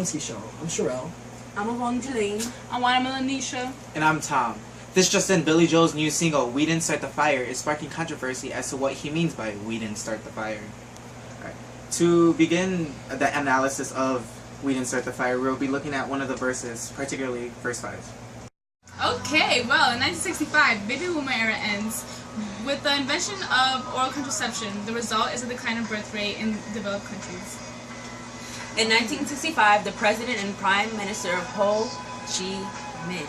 Kaminsky Show. I'm Sherelle. I'm Evangeline. I'm Melanisha. And I'm Tom. This just in, Billy Joel's new single, We Didn't Start the Fire, is sparking controversy as to what he means by We Didn't Start the Fire. Right. To begin the analysis of We Didn't Start the Fire, we'll be looking at one of the verses, particularly verse 5. Okay, well, in 1965, baby boomer era ends. With the invention of oral contraception, the result is a decline of birth rate in developed countries. In 1965, the president and prime minister of Ho Chi Minh.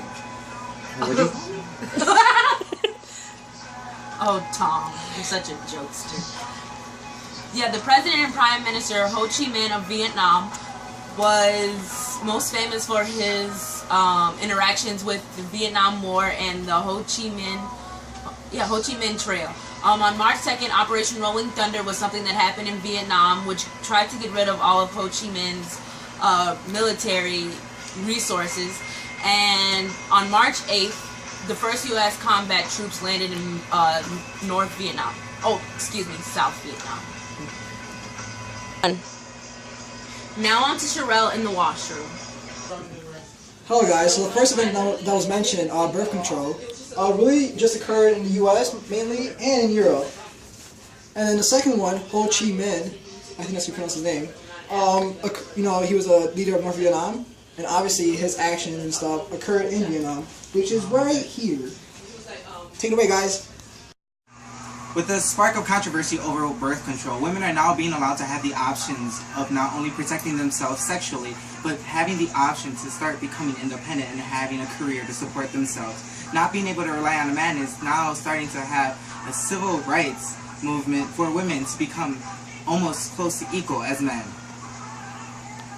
Oh, Tom, you're such a jokester. Yeah, the president and prime minister Ho Chi Minh of Vietnam was most famous for his interactions with the Vietnam War and the Ho Chi Minh Trail. On March 2nd, Operation Rolling Thunder was something that happened in Vietnam, which tried to get rid of all of Ho Chi Minh's military resources. And on March 8th, the first U.S. combat troops landed in North Vietnam. Oh, excuse me, South Vietnam. Now on to Sherelle in the washroom. Hello guys, so the first event that was mentioned, birth control, really just occurred in the US mainly and in Europe. And then the second one, Ho Chi Minh, I think that's how you pronounce his name, he was a leader of North Vietnam, and obviously his actions and stuff occurred in Vietnam, which is right here. Take it away, guys. With the spark of controversy over birth control, women are now being allowed to have the options of not only protecting themselves sexually, but having the option to start becoming independent and having a career to support themselves. Not being able to rely on a man is now starting to have a civil rights movement for women to become almost close to equal as men.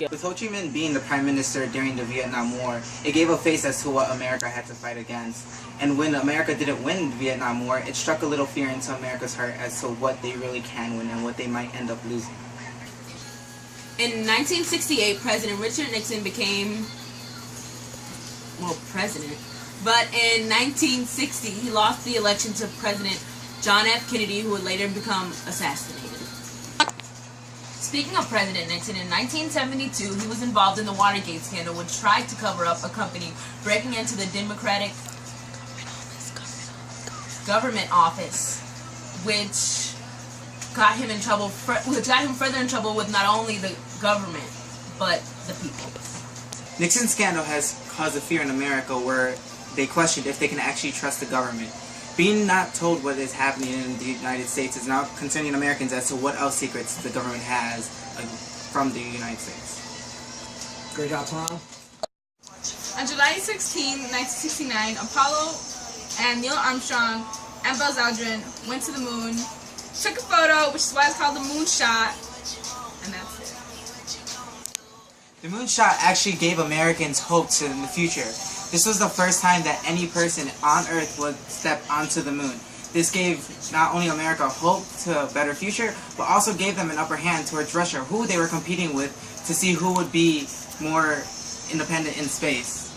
With Ho Chi Minh being the prime minister during the Vietnam War, it gave a face as to what America had to fight against. And when America didn't win the Vietnam War, it struck a little fear into America's heart as to what they really can win and what they might end up losing. In 1968, President Richard Nixon became, president. But in 1960, he lost the election to President John F. Kennedy, who would later become assassinated. Speaking of President Nixon, in 1972, he was involved in the Watergate scandal, which tried to cover up a company breaking into the Democratic government office, which got him further in trouble with not only the government, but the people. Nixon's scandal has caused a fear in America where they questioned if they can actually trust the government. Being not told what is happening in the United States is now concerning Americans as to what else secrets the government has from the United States. Great job, Tom. On July 16, 1969, Apollo and Neil Armstrong and Buzz Aldrin went to the moon, took a photo, which is why it's called the moon shot, and that's it. The moon shot actually gave Americans hope in the future. This was the first time that any person on Earth would step onto the moon. This gave not only America hope to a better future, but also gave them an upper hand towards Russia, who they were competing with to see who would be more independent in space.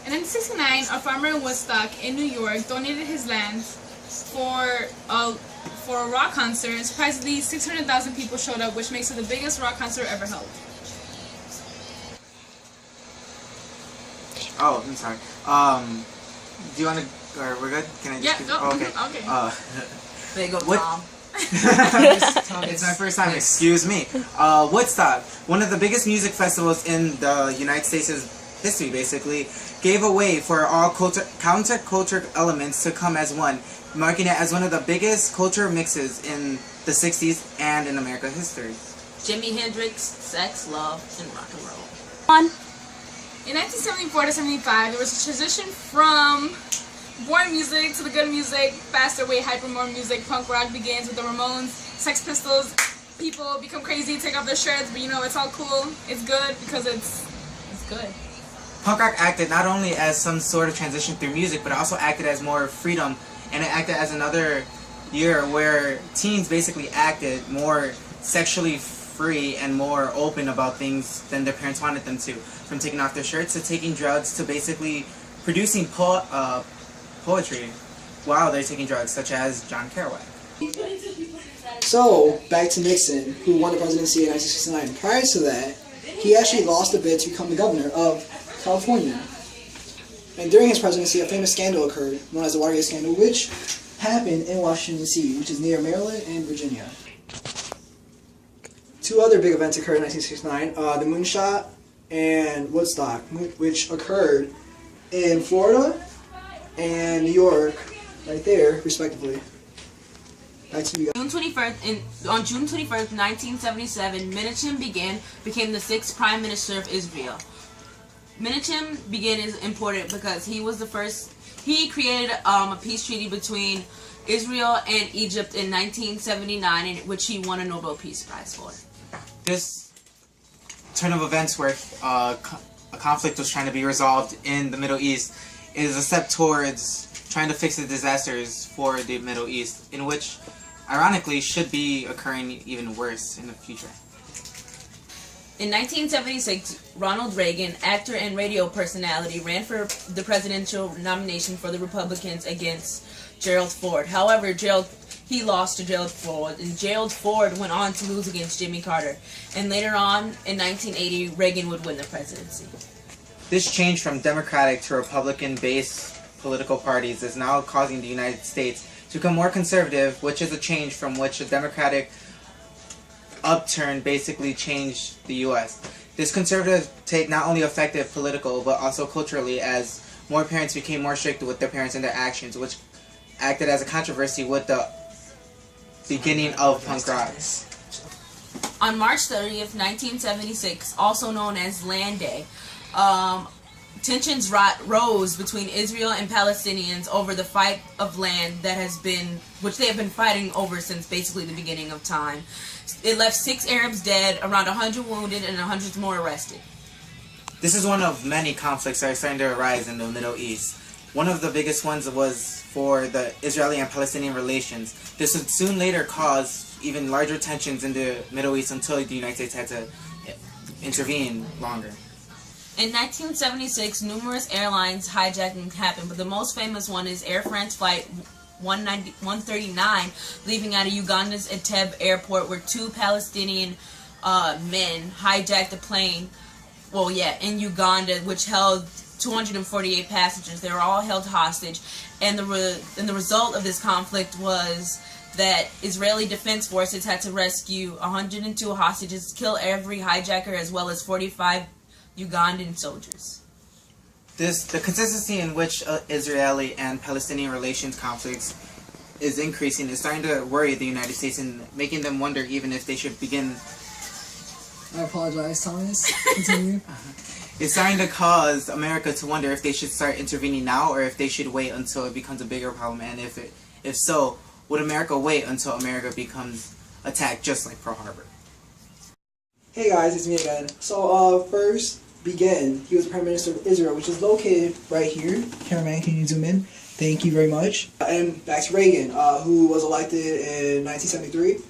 In 1969, a farmer in Woodstock in New York donated his land for a rock concert, and surprisingly 600,000 people showed up, which makes it the biggest rock concert ever held. Oh, I'm sorry. Do you want to, or we're good? Can I just go. Oh, okay. Okay. There you go, Tom. It's my first time, excuse me. Woodstock, one of the biggest music festivals in the United States' history, basically, gave a way for all counterculture elements to come as one, marking it as one of the biggest culture mixes in the 60s and in American history. Jimi Hendrix, sex, love, and rock and roll. In 1974 to 75, there was a transition from boring music to the good music, faster way, hyper more music. Punk rock begins with the Ramones, Sex Pistols. People become crazy, take off their shirts, but it's all cool. It's good because it's good. Punk rock acted not only as some sort of transition through music, but it also acted as more freedom, and it acted as another year where teens basically acted more sexually free and more open about things than their parents wanted them to. From taking off their shirts to taking drugs to basically producing poetry while they're taking drugs, such as John Kerouac. So, back to Nixon, who won the presidency in 1969. Prior to that, he actually lost a bid to become the governor of California. And during his presidency, a famous scandal occurred, known as the Watergate scandal, which happened in Washington, D.C., which is near Maryland and Virginia. Two other big events occurred in 1969, the moonshot and Woodstock, which occurred in Florida and New York, right there, respectively. Back to you guys. On June 21st, 1977, Menachem became the 6th Prime Minister of Israel. Menachem is important because he was the first. He created a peace treaty between Israel and Egypt in 1979, in which he won a Nobel Peace Prize for. This turn of events where a conflict was trying to be resolved in the Middle East is a step towards trying to fix the disasters for the Middle East, in which, ironically, should be occurring even worse in the future. In 1976, Ronald Reagan, actor and radio personality, ran for the presidential nomination for the Republicans against Gerald Ford. However, he lost to Gerald Ford, and Gerald Ford went on to lose against Jimmy Carter. And later on, in 1980, Reagan would win the presidency. This change from Democratic to Republican-based political parties is now causing the United States to become more conservative, which is a change from which a Democratic upturn basically changed the U.S. This conservative take not only affected political but also culturally, as more parents became more strict with their parents and their actions, which acted as a controversy with the beginning of punk rock. On March 30th, 1976, also known as Land Day, tensions rose between Israel and Palestinians over the fight of land which they have been fighting over since basically the beginning of time. It left 6 Arabs dead, around 100 wounded, and 100 more arrested. This is one of many conflicts that are starting to arise in the Middle East. One of the biggest ones was for the Israeli and Palestinian relations. This would soon later cause even larger tensions in the Middle East until the United States had to intervene longer. In 1976, numerous airlines hijacking happened, but the most famous one is Air France Flight 139, leaving out of Uganda's Entebbe airport, where 2 Palestinian men hijacked a plane, in Uganda, which held 248 passengers. They were all held hostage, and the result of this conflict was that Israeli Defense Forces had to rescue 102 hostages, kill every hijacker, as well as 45 Ugandan soldiers. The consistency in which Israeli and Palestinian relations conflicts is increasing is starting to worry the United States and making them wonder even if they should begin. I apologize, Thomas. Continue. It's starting to cause America to wonder if they should start intervening now or if they should wait until it becomes a bigger problem, and if so, would America wait until America becomes attacked just like Pearl Harbor? Hey guys, it's me again. So, first, Begin. He was the Prime Minister of Israel, which is located right here. Cameraman, can you zoom in? Thank you very much. And back to Reagan, who was elected in 1973.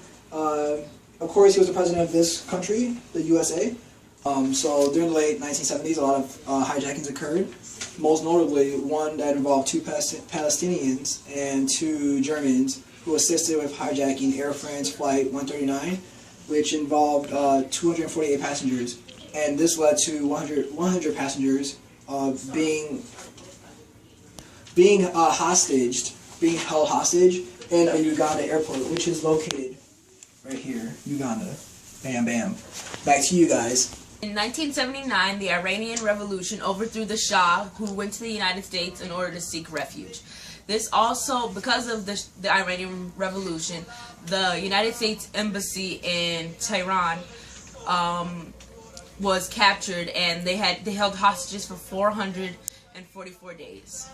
Of course, he was the president of this country, the USA. So during the late 1970s, a lot of hijackings occurred. Most notably, one that involved 2 Palestinians and 2 Germans who assisted with hijacking Air France Flight 139, which involved 248 passengers. And this led to 100 passengers being held hostage in a Uganda airport, which is located right here, Uganda. Bam, bam. Back to you guys. In 1979, the Iranian Revolution overthrew the Shah, who went to the United States in order to seek refuge. This also, because of the Iranian Revolution, the United States Embassy in Tehran was captured, and they held hostages for 444 days.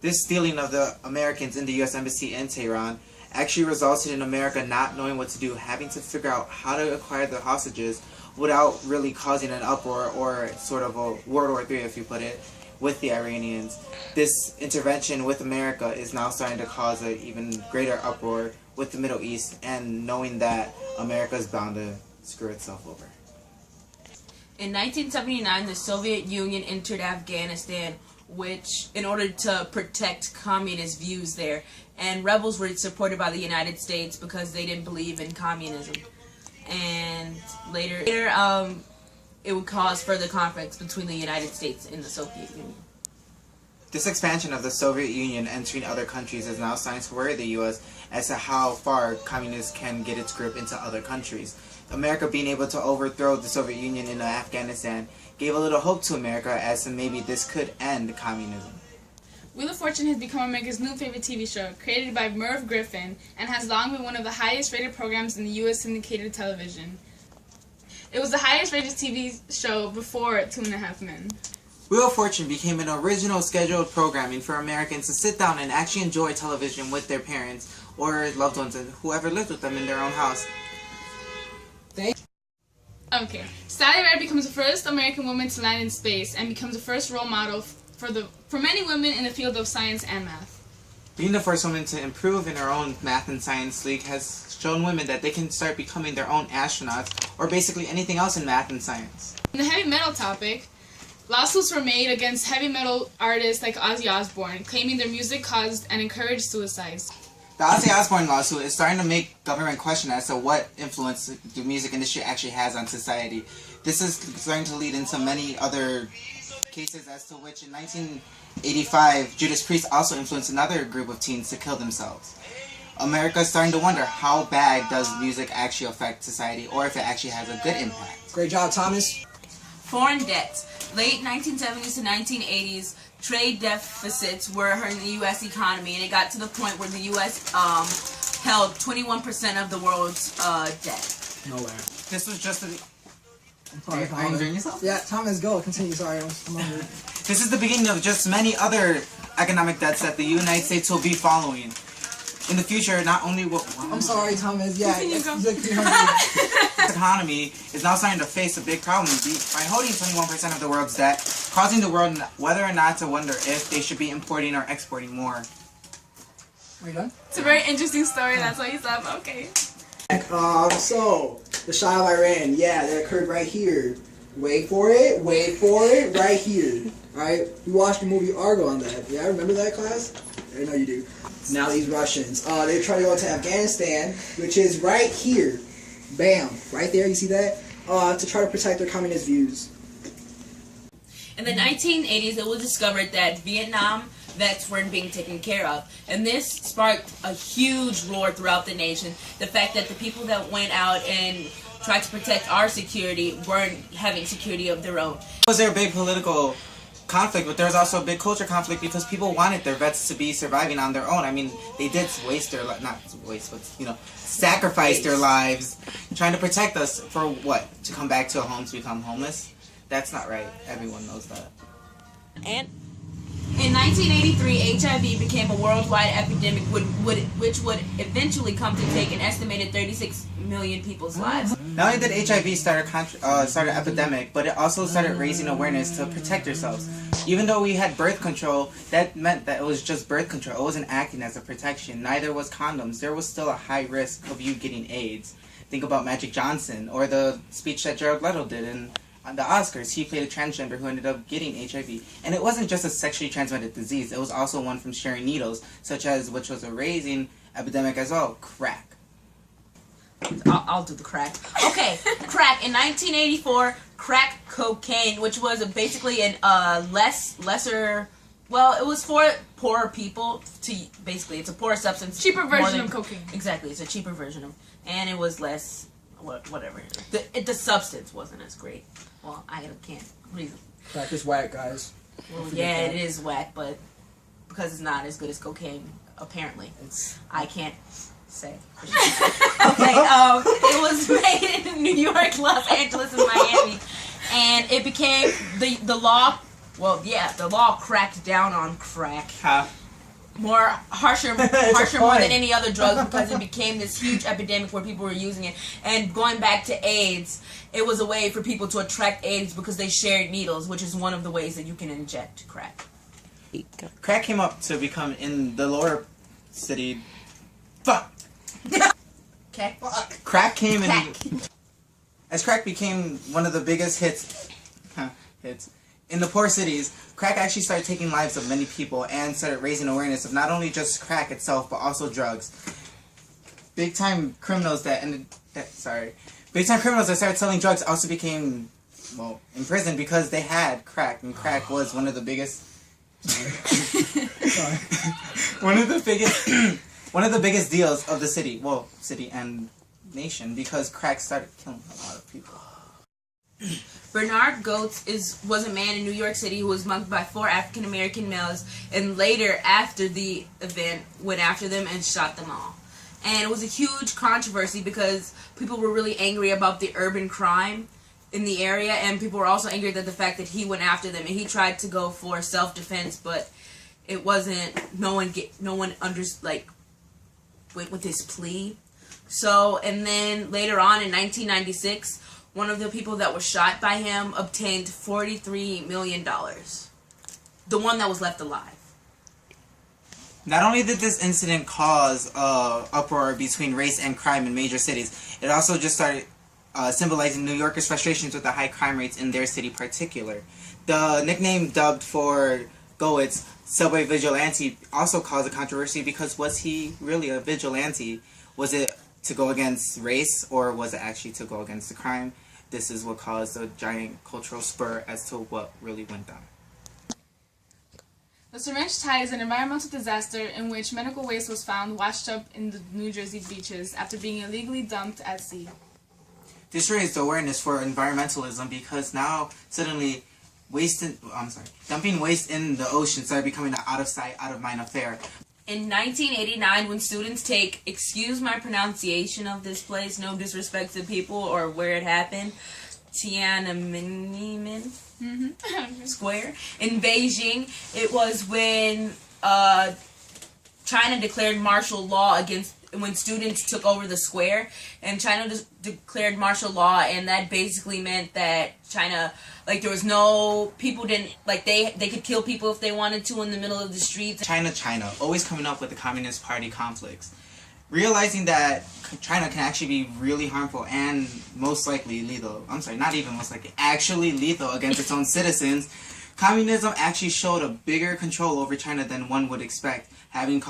This stealing of the Americans in the U.S. Embassy in Tehran actually resulted in America not knowing what to do, having to figure out how to acquire the hostages without really causing an uproar or sort of a World War III, if you put it, with the Iranians. This intervention with America is now starting to cause an even greater uproar with the Middle East, and knowing that America is bound to screw itself over. In 1979, the Soviet Union entered Afghanistan, which in order to protect communist views there. And rebels were supported by the United States because they didn't believe in communism. And later it would cause further conflicts between the United States and the Soviet Union. This expansion of the Soviet Union entering other countries is now starting to worry the U.S. as to how far communists can get its grip into other countries. America being able to overthrow the Soviet Union in Afghanistan gave a little hope to America as to maybe this could end communism. Wheel of Fortune has become America's new favorite TV show, created by Merv Griffin, and has long been one of the highest rated programs in the U.S. syndicated television. It was the highest rated TV show before 2.5 Men. Wheel of Fortune became an original scheduled programming for Americans to sit down and actually enjoy television with their parents or loved ones and whoever lived with them in their own house. Okay, Sally Ride becomes the first American woman to land in space and becomes the first role model for many women in the field of science and math. Being the first woman to improve in her own math and science league has shown women that they can start becoming their own astronauts or basically anything else in math and science. In the heavy metal topic, lawsuits were made against heavy metal artists like Ozzy Osbourne, claiming their music caused and encouraged suicides. The Ozzy Osbourne lawsuit is starting to make government question as to what influence the music industry actually has on society. This is starting to lead into many other cases as to which in 1985, Judas Priest also influenced another group of teens to kill themselves. America is starting to wonder how bad does music actually affect society or if it actually has a good impact. Great job, Thomas. Foreign debt. Late 1970s to 1980s, trade deficits were hurting the U.S. economy, and it got to the point where the U.S. held 21% of the world's debt. Nowhere. This was just Are you enjoying yourself? Yeah, Thomas, go. Continue. Sorry, I'm hungry. This is the beginning of just many other economic debts that the United States will be following. In the future, not only will... I'm sorry, Thomas. Yeah, the economy is now starting to face a big problem by holding 21% of the world's debt, causing the world whether or not to wonder if they should be importing or exporting more. Are you done? It's a very interesting story, that's why you said, okay. So, the Shah of Iran, yeah, that occurred right here. Wait for it, right here. Alright? You watched the movie Argo on that. Yeah, remember that, class? I know you do. Now these Russians, they try to go to Afghanistan, which is right here. Bam. Right there, you see that? To try to protect their communist views. In the 1980s, it was discovered that Vietnam vets weren't being taken care of. And this sparked a huge roar throughout the nation. The fact that the people that went out and tried to protect our security weren't having security of their own. Was there a big political conflict, but there was also a big culture conflict because people wanted their vets to be surviving on their own. I mean, they did waste their not waste, but sacrifice their lives trying to protect us for what? To come back to a home to become homeless? That's not right. Everyone knows that. And in 1983, HIV became a worldwide epidemic, which would eventually come to take an estimated 36 million people's lives. Not only did HIV start an epidemic, but it also started raising awareness to protect yourselves. Even though we had birth control, that meant that it was just birth control. It wasn't acting as a protection. Neither was condoms. There was still a high risk of you getting AIDS. Think about Magic Johnson, or the speech that Jared Leto did on the Oscars. He played a transgender who ended up getting HIV. And it wasn't just a sexually transmitted disease. It was also one from sharing needles, such as, which was a raising epidemic as well, crack. I'll do the crack. Okay, crack. In 1984, crack cocaine, which was basically an lesser, well, it was for poorer people. Basically, it's a poor substance. Cheaper version of cocaine. Exactly, it's a cheaper version of, and it was less, whatever. The substance wasn't as great. Well, I can't reason. Crack is whack, guys. Well, yeah, it is whack, but because it's not as good as cocaine, apparently, I can't say. Okay, it was made in New York, Los Angeles, and Miami, and it became the law. Well, yeah, the law cracked down on crack. Harsher more than any other drug, because it became this huge epidemic where people were using it. And going back to AIDS, it was a way for people to attract AIDS because they shared needles, which is one of the ways that you can inject crack. Crack came up to become in the lower city. Fuck. Okay. Crack came in as crack became one of the biggest hits in the poor cities, crack actually started taking lives of many people and started raising awareness of not only just crack itself, but also drugs. Big-time criminals that started selling drugs also became, well, in prison because they had crack, and crack was one of the biggest one of the biggest deals of the city, well, city and nation, because crack started killing a lot of people. Bernard Goetz was a man in New York City who was mugged by 4 African American males, and later, after the event, went after them and shot them all. And it was a huge controversy because people were really angry about the urban crime in the area, and people were also angry at the fact that he went after them, and he tried to go for self-defense, but it wasn't, no one went with his plea. So, and then later on in 1996, one of the people that was shot by him obtained $43 million. The one that was left alive. Not only did this incident cause uproar between race and crime in major cities, it also just started symbolizing New Yorkers' frustrations with the high crime rates in their city particular. The nickname dubbed for Goetz, Subway Vigilante, also caused a controversy because was he really a vigilante? Was it to go against race, or was it actually to go against the crime? This is what caused a giant cultural spur as to what really went down. The syringe tide is an environmental disaster in which medical waste was found washed up in the New Jersey beaches after being illegally dumped at sea. This raised awareness for environmentalism because now suddenly dumping waste in the ocean started becoming an out of sight, out of mind affair. In 1989, when students take, excuse my pronunciation of this place, no disrespect to people or where it happened, Tiananmen Square in Beijing, it was when China declared martial law against, when students took over the square, and China declared martial law, and that basically meant that China, like, there was no, people didn't, like, they could kill people if they wanted to in the middle of the streets. China, always coming up with the Communist Party conflicts. Realizing that China can actually be really harmful and most likely lethal, not even most likely, actually lethal against its own citizens, communism actually showed a bigger control over China than one would expect, having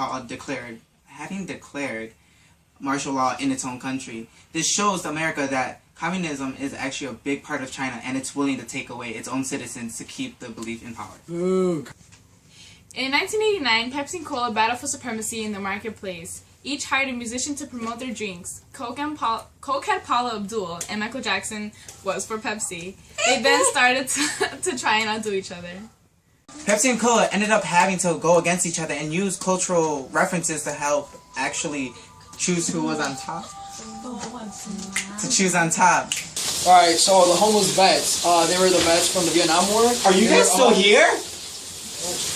declared martial law in its own country. This shows America that communism is actually a big part of China, and it's willing to take away its own citizens to keep the belief in power. Ooh. In 1989, Pepsi and Cola battled for supremacy in the marketplace. Each hired a musician to promote their drinks. Coke had Paula Abdul, and Michael Jackson was for Pepsi. They then started to try and outdo each other. Pepsi and Cola ended up having to go against each other and use cultural references to help actually choose who was on top. To choose on top. Alright, so the homeless vets, they were the vets from the Vietnam War. Are you guys still here?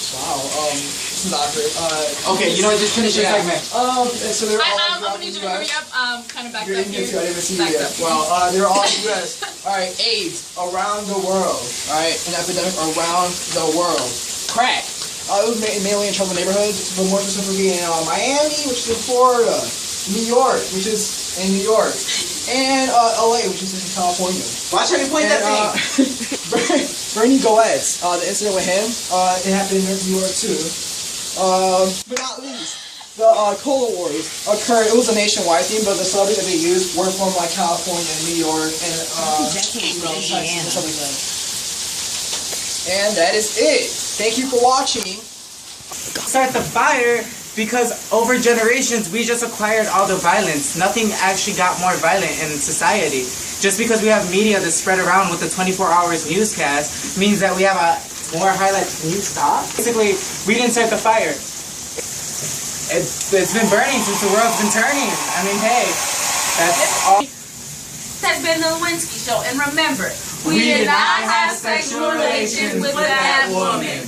Wow, this is awkward. Okay, you know what, just finish your segment. So they were all I'm gonna need you to hurry up, kind of back up You're in here. I didn't even see you yet. Well, they were all in the US. Alright, AIDS around the world. Alright, an epidemic around the world. Crack. It was mainly in trouble neighborhoods, but more specifically in Miami, which is in Florida, New York, which is in New York, and LA, which is in California. Watch how you point that thing. Bernie Goetz, the incident with him, it happened in New York too. But not least, the Cola Wars occurred. It was a nationwide theme, but the celebrities that they used were from like California, New York, and Texas and stuff like that. And that is it. Thank you for watching. Start the fire because over generations we just acquired all the violence. Nothing actually got more violent in society. Just because we have media that's spread around with the 24 hours newscast means that we have more highlights. Can you stop? Basically, we didn't start the fire. It's been burning since the world's been turning. I mean, hey, that's all. This has been the Lewinsky Show, and remember, We did not have sexual relations with that woman.